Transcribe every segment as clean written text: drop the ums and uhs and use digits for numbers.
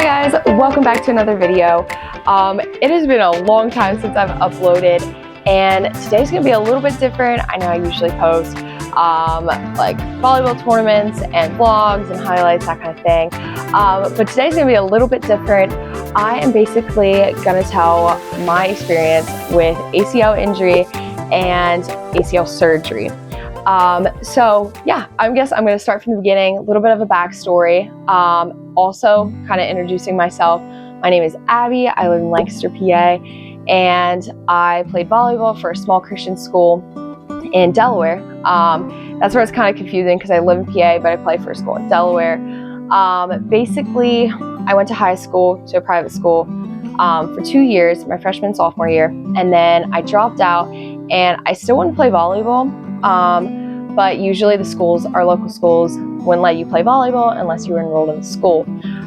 Hi guys, welcome back to another video. It has been a long time since I've uploaded, and today's gonna be a little bit different. I know I usually post like volleyball tournaments and vlogs and highlights, that kind of thing. But today's gonna be a little bit different. I am basically gonna tell my experience with ACL injury and ACL surgery. So yeah, I guess I'm going to start from the beginning, a little bit of a backstory. Also kind of introducing myself. My name is Abby. I live in Lancaster, PA, and I played volleyball for a small Christian school in Delaware. That's where it's kind of confusing because I live in PA, but I play for a school in Delaware. Basically, I went to high school, to a private school, for 2 years, my freshman and sophomore year, and then I dropped out, and I still wanted to play volleyball. But usually the schools, our local schools, wouldn't let you play volleyball unless you were enrolled in the school.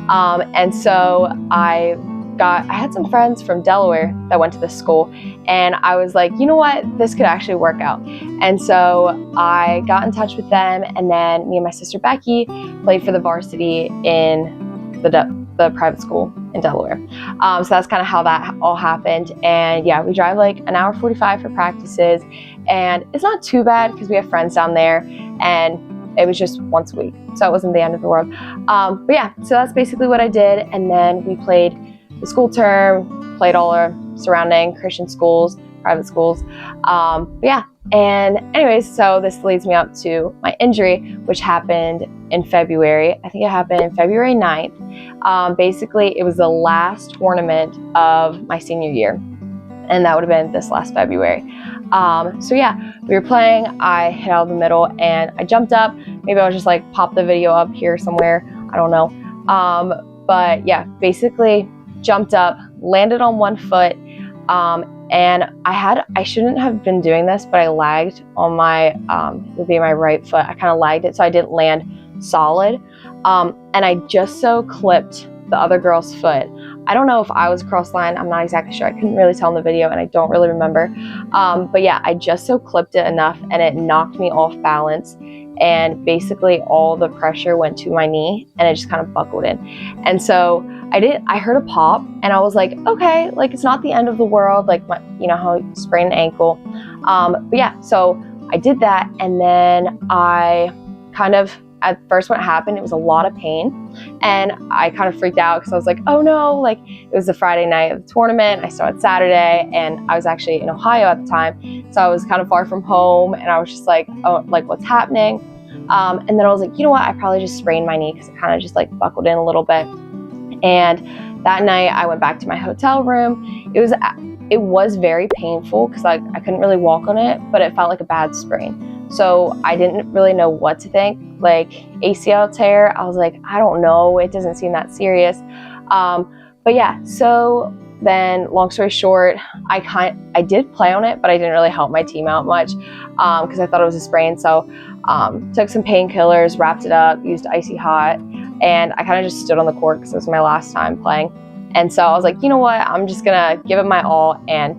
And so I had some friends from Delaware that went to this school, and I was like, you know what, this could actually work out. And so I got in touch with them, and then me and my sister Becky played for the varsity in the private school in Delaware. So that's kind of how that all happened. And yeah, we drive like an hour 45 for practices, and it's not too bad because we have friends down there, and it was just once a week, so it wasn't the end of the world. But yeah, so that's basically what I did. And then we played the school term, played all our surrounding Christian schools, private schools. But yeah, and anyways, so this leads me up to my injury, which happened in February. I think it happened in February 9th. Basically, it was the last tournament of my senior year, and that would have been this last February. So yeah, we were playing, I hit out of the middle, and I jumped up. Maybe I'll just like pop the video up here somewhere, I don't know. But yeah, basically jumped up, landed on one foot, and I shouldn't have been doing this, but I lagged on my, would be my right foot. I kind of lagged it, so I didn't land solid. And I just so clipped the other girl's foot. I don't know if I was cross line, I'm not exactly sure. I couldn't really tell in the video, and I don't really remember. But yeah, I just so clipped it enough, and it knocked me off balance. And basically all the pressure went to my knee, and it just kind of buckled in. And so I heard a pop, and I was like, okay, like it's not the end of the world, like you know how I sprained an ankle. But yeah, so I did that, and then I kind of, at first what happened, it was a lot of pain, and I kind of freaked out because I was like, oh no, like it was the Friday night of the tournament, I started Saturday, and I was actually in Ohio at the time, so I was kind of far from home, and I was just like, oh, like what's happening? And then I was like, you know what, I probably just sprained my knee because it kind of just like buckled in a little bit. And that night I went back to my hotel room. It was very painful because I couldn't really walk on it, but it felt like a bad sprain. So I didn't really know what to think. Like ACL tear, I was like, I don't know, it doesn't seem that serious. But yeah, so then long story short, I did play on it, but I didn't really help my team out much because I thought it was a sprain. So took some painkillers, wrapped it up, used icy hot, and I kind of just stood on the court because it was my last time playing. And so I was like, you know what, I'm just gonna give it my all. And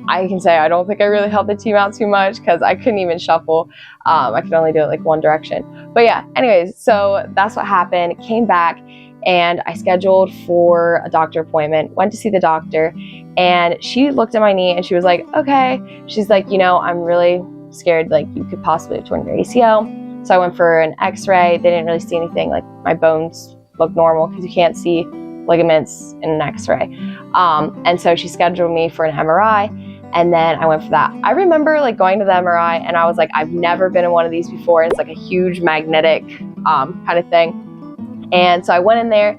I can say I don't think I really helped the team out too much because I couldn't even shuffle. I could only do it like one direction. But yeah, anyways, so that's what happened. Came back, and I scheduled for a doctor appointment, went to see the doctor, and she looked at my knee and she was like, okay. She's like, you know, I'm really scared like you could possibly have torn your ACL. So I went for an x-ray. They didn't really see anything, like my bones look normal because you can't see ligaments in an x-ray. And so she scheduled me for an MRI, and then I went for that. I remember like going to the MRI, and I was like, I've never been in one of these before. It's like a huge magnetic kind of thing. And so I went in there,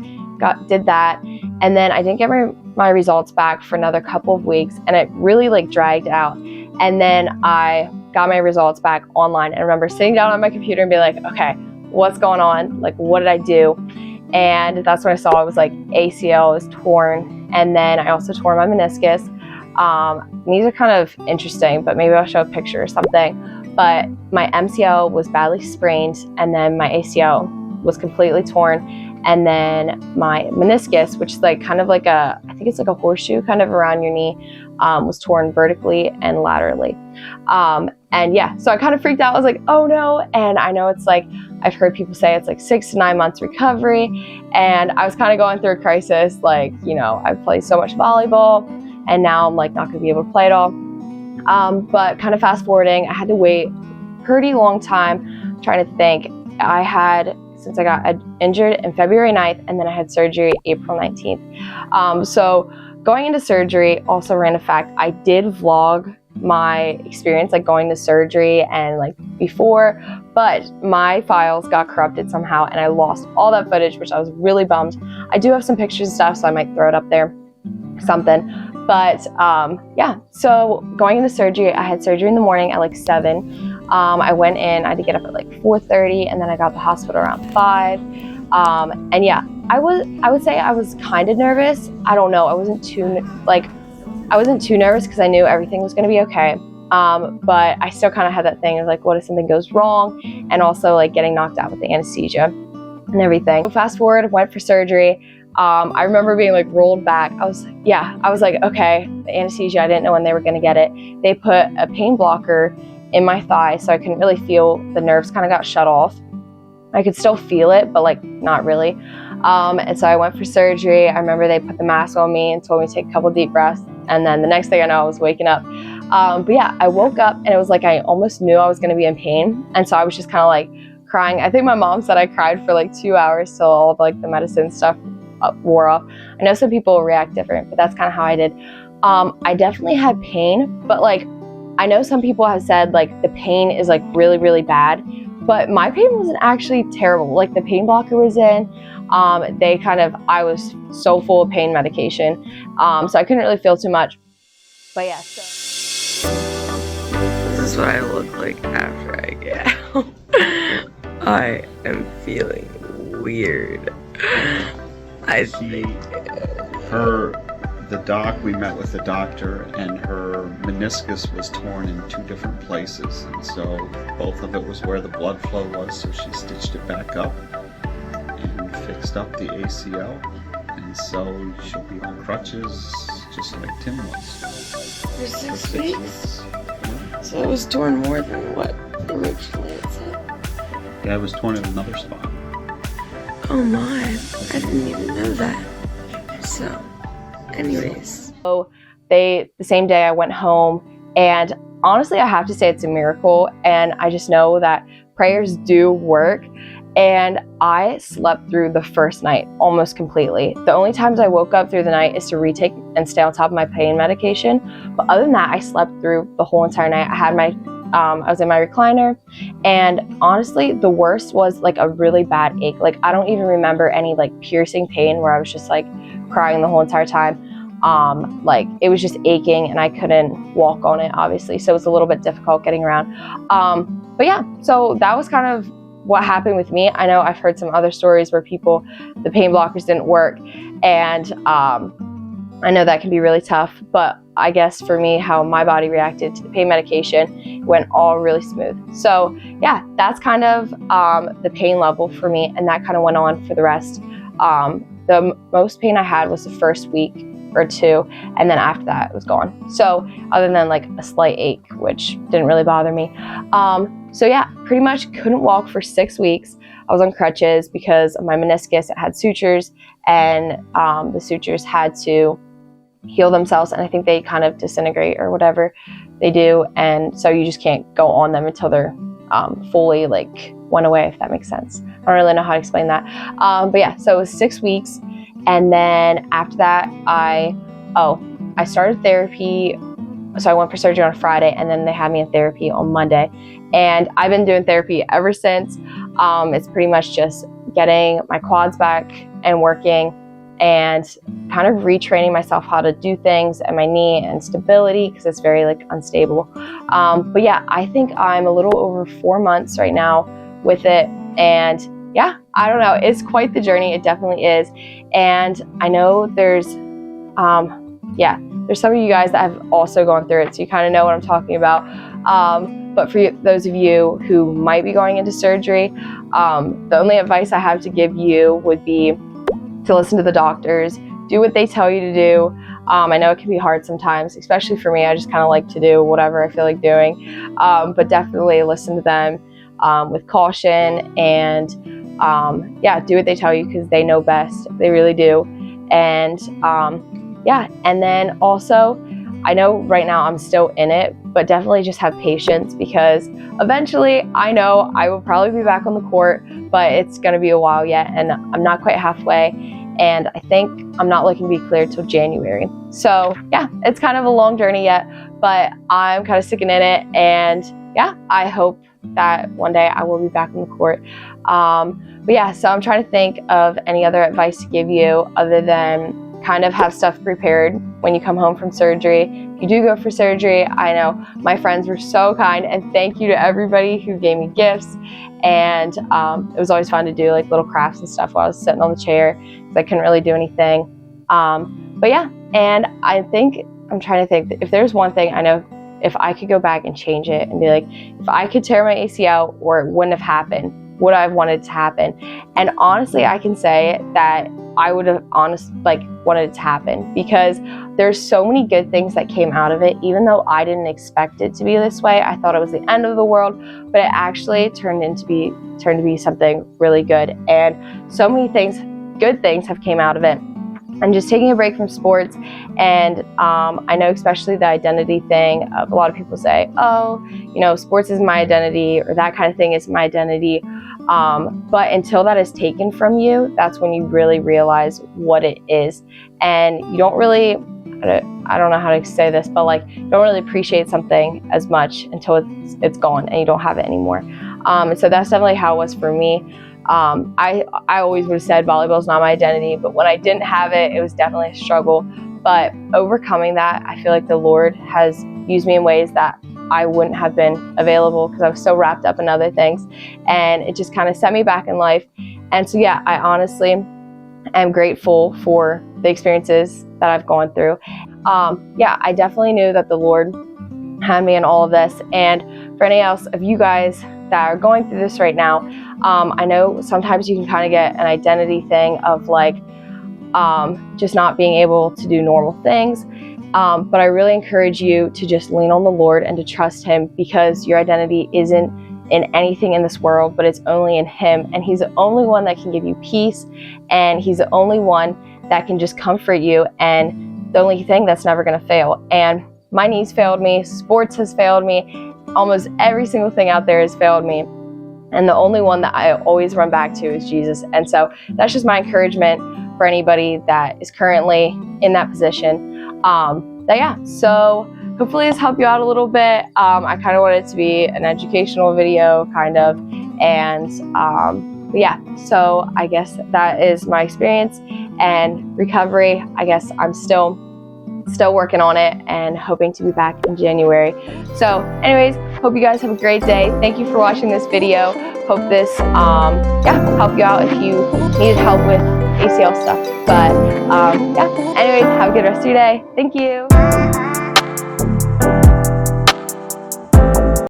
did that, and then I didn't get my results back for another couple of weeks, and it really like dragged out. And then I got my results back online, and I remember sitting down on my computer and being like, okay, what's going on? Like, what did I do? And that's when I saw it was like ACL is torn, and then I also tore my meniscus. These are kind of interesting, but maybe I'll show a picture or something. But my MCL was badly sprained, and then my ACL was completely torn, and then my meniscus, which is like kind of like I think it's like a horseshoe kind of around your knee, was torn vertically and laterally. And yeah, so I kind of freaked out. I was like, oh no. And I know it's like, I've heard people say it's like 6 to 9 months recovery. And I was kind of going through a crisis. Like, you know, I've played so much volleyball and now I'm like not gonna be able to play it all. But kind of fast forwarding, I had to wait a pretty long time trying to think. Since I got injured in February 9th, and then I had surgery April 19th. So going into surgery, also random fact, I did vlog my experience like going to surgery and like before, but my files got corrupted somehow and I lost all that footage, which I was really bummed. I do have some pictures and stuff, so I might throw it up there, something. But yeah, so going into surgery, I had surgery in the morning at like 7. I went in, I had to get up at like 4:30, and then I got to the hospital around 5. And yeah, I would say I was kind of nervous. I don't know, I wasn't too nervous because I knew everything was gonna be okay. But I still kind of had that thing of like, what if something goes wrong? And also like getting knocked out with the anesthesia and everything. So fast forward, went for surgery. I remember being like rolled back. I was like, okay, the anesthesia, I didn't know when they were gonna get it. They put a pain blocker in my thigh, so I couldn't really feel, the nerves kind of got shut off. I could still feel it, but like not really. And so I went for surgery. I remember they put the mask on me and told me to take a couple deep breaths. And then the next thing I know, I was waking up. But yeah, I woke up and it was like I almost knew I was gonna be in pain. And so I was just kind of like crying. I think my mom said I cried for like 2 hours till all of like the medicine stuff wore off. I know some people react different, but that's kind of how I did. I definitely had pain, but like I know some people have said like the pain is like really, really bad, but my pain wasn't actually terrible. Like the pain blocker was in, I was so full of pain medication. So I couldn't really feel too much, but yeah. So. This is what I look like after I get out. I am feeling weird. We met with the doctor, and her meniscus was torn in 2 different places, and so both of it was where the blood flow was, so she stitched it back up and fixed up the ACL, and so she'll be on crutches just like Tim was. For 6 weeks? Yeah. So it was torn more than what originally it said? Yeah, it was torn in another spot. Oh my, I didn't even know that. So, anyways. So the same day I went home, and honestly I have to say it's a miracle, and I just know that prayers do work. And I slept through the first night almost completely. The only times I woke up through the night is to retake and stay on top of my pain medication. But other than that, I slept through the whole entire night. I was in my recliner, and honestly, the worst was like a really bad ache. Like I don't even remember any like piercing pain where I was just like crying the whole entire time. Like it was just aching and I couldn't walk on it, obviously. So it was a little bit difficult getting around. But yeah, so that was kind of what happened with me. I know I've heard some other stories where the pain blockers didn't work, and I know that can be really tough, but I guess for me, how my body reacted to the pain medication went all really smooth. So yeah, that's kind of the pain level for me, and that kind of went on for the rest. The most pain I had was the first week or 2, and then after that it was gone. So other than like a slight ache, which didn't really bother me. So yeah, pretty much couldn't walk for 6 weeks. I was on crutches because of my meniscus. It had sutures, and the sutures had to heal themselves, and I think they kind of disintegrate or whatever they do, and so you just can't go on them until they're fully like went away, if that makes sense. I don't really know how to explain that. But yeah, so it was 6 weeks, and then after that I started therapy. So I went for surgery on Friday, and then they had me in therapy on Monday, and I've been doing therapy ever since. It's pretty much just getting my quads back and working, and kind of retraining myself how to do things, and my knee and stability, because it's very like unstable. But yeah, I think I'm a little over 4 months right now with it, and yeah, I don't know, it's quite the journey. It definitely is. And I know there's some of you guys that have also gone through it, so you kind of know what I'm talking about. But for those of you who might be going into surgery, the only advice I have to give you would be to listen to the doctors, do what they tell you to do. I know it can be hard sometimes, especially for me. I just kind of like to do whatever I feel like doing, but definitely listen to them with caution, and yeah, do what they tell you because they know best. They really do. And yeah, and then also, I know right now I'm still in it, but definitely just have patience, because eventually I know I will probably be back on the court, but it's going to be a while yet, and I'm not quite halfway, and I think I'm not looking to be cleared till January. So yeah, it's kind of a long journey yet, but I'm kind of sticking in it, and yeah, I hope that one day I will be back on the court. But yeah, so I'm trying to think of any other advice to give you other than kind of have stuff prepared when you come home from surgery. If you do go for surgery, I know my friends were so kind, and thank you to everybody who gave me gifts. And it was always fun to do like little crafts and stuff while I was sitting on the chair, because I couldn't really do anything. But yeah, and I'm trying to think that if there's one thing I know, if I could go back and change it and be like, if I could tear my ACL or it wouldn't have happened, would I have wanted it to happen? And honestly, I can say that I would have wanted it to happen, because there's so many good things that came out of it. Even though I didn't expect it to be this way, I thought it was the end of the world, but it actually turned to be something really good. And so many good things have came out of it. And just taking a break from sports, and I know especially the identity thing, a lot of people say, oh, you know, sports is my identity, or that kind of thing is my identity. But until that is taken from you, that's when you really realize what it is. And you don't really, I don't know how to say this, but like, you don't really appreciate something as much until it's gone and you don't have it anymore. And so that's definitely how it was for me. I always would have said volleyball is not my identity, but when I didn't have it, it was definitely a struggle. But overcoming that, I feel like the Lord has used me in ways that I wouldn't have been available, because I was so wrapped up in other things, and it just kind of set me back in life. And so yeah, I honestly am grateful for the experiences that I've gone through. Yeah, I definitely knew that the Lord had me in all of this. And for any else of you guys that are going through this right now, I know sometimes you can kind of get an identity thing of like just not being able to do normal things. But I really encourage you to just lean on the Lord and to trust Him, because your identity isn't in anything in this world, but it's only in Him. And He's the only one that can give you peace, and He's the only one that can just comfort you, and the only thing that's never going to fail. And my knees failed me, sports has failed me, almost every single thing out there has failed me. And the only one that I always run back to is Jesus. And so that's just my encouragement for anybody that is currently in that position. Yeah, so hopefully this helped you out a little bit. I kind of wanted it to be an educational video, kind of. And yeah, so I guess that is my experience and recovery. I guess I'm still working on it and hoping to be back in January. So anyways, hope you guys have a great day. Thank you for watching this video. Hope this help you out if you needed help with ACL stuff. But yeah, anyways, have a good rest of your day. Thank you.